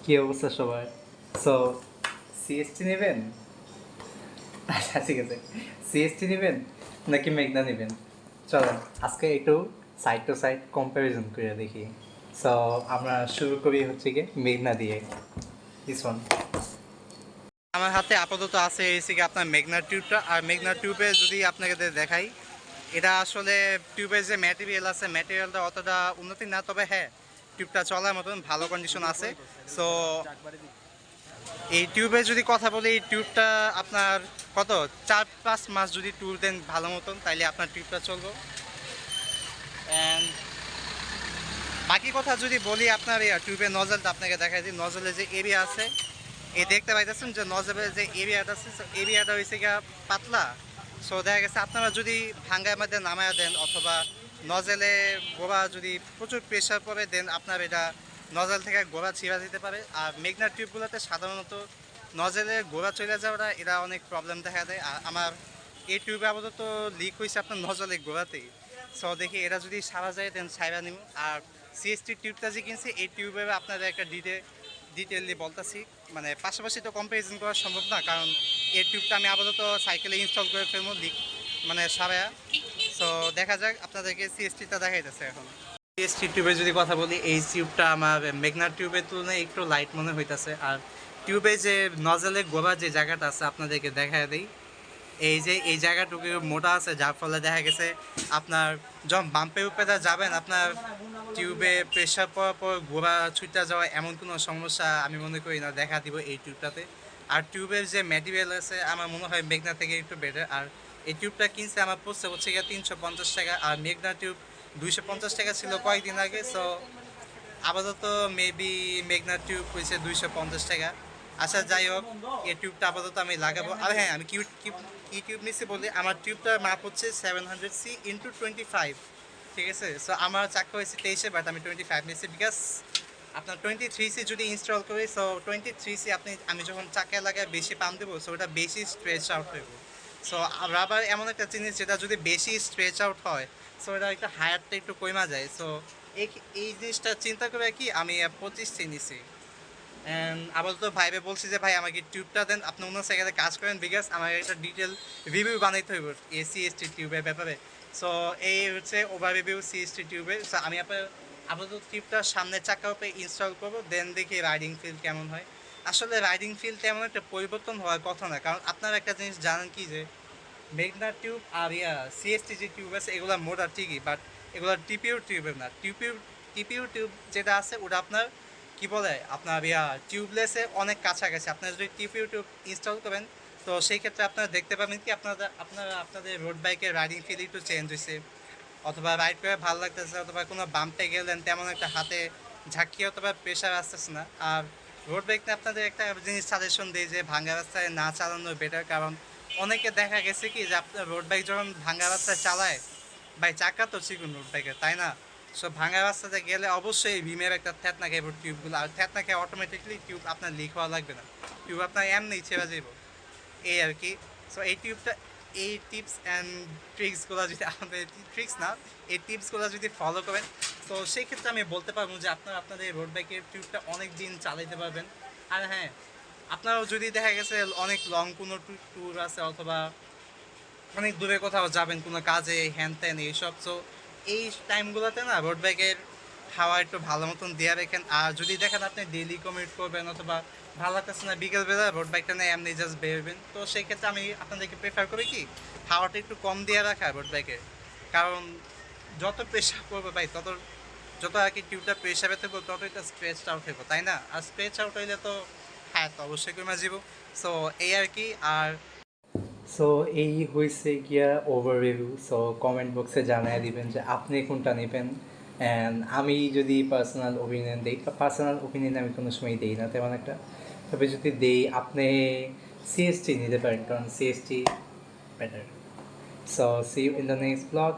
কি অবস্থা সবার? সো সিএসটি নেবেন? আচ্ছা ঠিক আছে, সিএসটি নেবেন নাকি মেঘনা নেবেন? চলেন আজকে একটু সাইড টু সাইড কম্প্যারিজন করে দেখি। সো আমরা শুরু করি হচ্ছে গিয়ে মেঘনা দিয়ে। দিস ওয়ান আমার হাতে আপাতত আছে এসে কি আপনার মেঘনা টিউবটা। আর মেঘনা টিউবে যদি আপনাকে দেখাই, এটা আসলে টিউবের যে ম্যাটেরিয়াল আছে, ম্যাটেরিয়ালটা অতটা উন্নতি না, তবে হ্যাঁ টিউবটা চলার মতন ভালো কন্ডিশন আছে। সো এই টিউবে যদি কথা বলি, এই টিউবটা আপনার কত 4-5 মাস যদি ট্যুর দেন ভালো মতন, তাইলে আপনার টিউবটা চলবে। অ্যান্ড বাকি কথা যদি বলি, আপনার টিউবের নজলটা আপনাকে দেখাই দিই। নজলের যে এরিয়া আছে, এই দেখতে পাইতেছেন যে নজলের যে এরিয়াটা আছে, এরিয়াটা হয়েছে গিয়া পাতলা। সো দেখা গেছে আপনারা যদি ভাঙ্গার মধ্যে নামায় দেন অথবা নজলে গোড়া যদি প্রচুর প্রেশার পড়ে দেন, আপনার এটা নজল থেকে গোড়া ছিঁড়া দিতে পারে। আর মেঘনার টিউবগুলোতে সাধারণত নজলে গোড়া চলে যাওয়াটা এটা অনেক প্রবলেম দেখা দেয়। আর আমার এই টিউবে আপাতত লিক হয়েছে আপনার নজলের গোড়াতেই। সো দেখি এটা যদি সারা যায় দেন সাইরা নিব। আর সিএসটি টিউবটা যে কিনছে, এই টিউবে আপনাদের একটা ডিটেইলি বলতেছি, মানে পাশাপাশি তো কম্পারিজন করা সম্ভব না, কারণ এই টিউবটা আমি আপাতত সাইকেলে ইনস্টল করে ফেলবো লিক মানে সারায়া। সো দেখা যাক, আপনাদেরকে সিএসটিটা দেখাইতেছে এখন। সিএসটি টিউবের যদি কথা বলি, এই টিউবটা আমার মেঘনার টিউবের তুলনায় একটু লাইট মনে হইতেছে। আর টিউবে যে নজলের গোড়া যে জায়গাটা আছে আপনাদেরকে দেখা দেই, এই যে এই জায়গাটুকু মোটা আছে, যার ফলে দেখা গেছে আপনার যখন বাম্পের উপরে যাবেন, আপনার টিউবে প্রেশার পড়ার পর গোড়া ছুটে যাওয়া এমন কোনো সমস্যা আমি মনে করি না দেখা দিব এই টিউবটাতে। আর টিউবের যে ম্যাটেরিয়াল আছে আমার মনে হয় মেঘনা থেকে একটু বেটার। আর এই টিউবটা কিনছে আমার পড়ছে হচ্ছে গিয়ে 350 টাকা, আর মেঘনা টিউব 250 টাকা ছিল কয়েকদিন আগে। সো আপাতত মেবি মেঘনা টিউব হয়েছে 250 টাকা। আচ্ছা যাই হোক, এই টিউবটা আপাতত আমি লাগাবো। আর হ্যাঁ, আমি কি টিউব নিচ্ছি বলি, আমার টিউবটার মাপ হচ্ছে 700C x25। ঠিক আছে, সো আমার চাকা হয়েছে 23, বাট আমি 25 নিচ্ছি, বিকজ আপনার 23C যদি ইনস্টল করি, সো 23C আমি যখন চাকায় লাগায় বেশি পাম্প দেবো, সো ওটা বেশি স্ট্রেচ আউট হইব। সো রাবার এমন একটা জিনিস যেটা যদি বেশি স্ট্রেচ আউট হয়, সো এটা একটা হায়ারটা একটু কমা যায়। সো এই এই জিনিসটা চিন্তা করে কি আমি 25C নিছি। অ্যান্ড আপাতত ভাইবে বলছি যে ভাই আমাকে টিউবটা দেন, আপনি অন্য জায়গাতে কাজ করেন, বিকজ আমার একটা ডিটেল রিভিউ বানাইতে হইব এই সিএসটি টিউবের ব্যাপারে। সো এই হচ্ছে ওভার রিভিউ সিএসটি টিউবের। সো আমি আপাতত টিউবটা সামনের চাকার উপরে ইনস্টল করবো, দেন দেখি রাইডিং ফিল কেমন হয়। আসলে রাইডিং ফিল তেমন একটা পরিবর্তন হওয়ার কথা না, কারণ আপনারা একটা জিনিস জানেন কি, যে মেঘনা টিউব আর সিএসটি যে টিউব আছে এগুলো মোটা ঠিকই, বাট এগুলো টিপিউ টিউবের না। টিপিউ টিউব যেটা আছে ওটা আপনার কি বলে, আপনার টিউবলেসে অনেক কাছাকাছি। আপনারা যদি টিপিউ টিউব ইনস্টল করেন, তো সেই ক্ষেত্রে আপনারা দেখতে পাবেন কি আপনাদের রোড বাইকের রাইডিং ফিল একটু চেঞ্জ হয়েছে, অথবা রাইড করে ভালো লাগতেছে, অথবা কোনো বাম্পে গেলেন তেমন একটা হাতে ঝাঁকিয়ে অথবা প্রেশার আসতেছে না। আর রোড বাইকটা আপনাদের একটা জিনিস সাজেশন দিই যে ভাঙ্গা রাস্তায় না চালানো বেটার, কারণ অনেকে দেখা গেছে কি যে আপনার রোড বাইক যখন ভাঙ্গা রাস্তায় চালায়, ভাই চাকা তো চিকুন রোড বাইকের, তাই না? সো ভাঙ্গা রাস্তাতে গেলে অবশ্যই ভিমের একটা থ্যাতনা খাইব টিউবগুলো, আর থ্যাতনা খেয়ে অটোমেটিকলি টিউব আপনার লিক হওয়া লাগবে না, টিউব আপনার এমনি ছেড়ে যাইব, এই আর কি। সো এই টিউবটা, এই টিপস অ্যান্ড ট্রিক্সগুলো যদি আমাদের, ট্রিক্স না, এই টিপসগুলো যদি ফলো করেন, তো সেই ক্ষেত্রে আমি বলতে পারবো যে আপনাদের রোড বাইকের টিউবটা অনেক দিন চালাইতে পারবেন। আর হ্যাঁ, আপনারাও যদি দেখা গেছে অনেক লং কোনো ট্যুর আছে, অথবা অনেক দূরে কোথাও যাবেন কোনো কাজে, হ্যান ত্যান এইসব, সো এই টাইমগুলোতে না রোড বাইকের হাওয়া একটু ভালো মতন দিয়ে রাখেন। আর যদি দেখেন আপনি ডেইলি কমিউট করবেন, অথবা ভালো লাগতেছে না বিকেলবেলা রোড বাইকটা নিয়ে এমনি জাস্ট বেরোবেন, তো সেই ক্ষেত্রে আমি আপনাদেরকে প্রেফার করি কি হাওয়াটা একটু কম দিয়ে রাখা রোড বাইকে। কারণ যত প্রেশার করবে ভাই, যত আর কি টিউবটা প্রেশারে থাকবো, তত এটা স্ট্রেচ আউট হইব, তাই না? আর স্ট্রেচ আউট হইলে তো হ্যাঁ তো অবশ্যই কমে যাব। সো এই আর কি। আর সো এই হয়েছে গিয়া ওভারভিউ। সো কমেন্ট বক্সে জানিয়ে দিবেন যে আপনি কোনটা নেবেন। অ্যান্ড আমি যদি পার্সোনাল ওপিনিয়ন দিই, পার্সোনাল ওপিনিয়ন আমি কোনো সময় দিই না তেমন একটা, তবে যদি দিই আপনি সিএসটি নিতে পারেন, কারণ CST better. So see you in the next blog,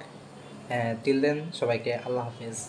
and till then সবাইকে আল্লাহ হাফিজ।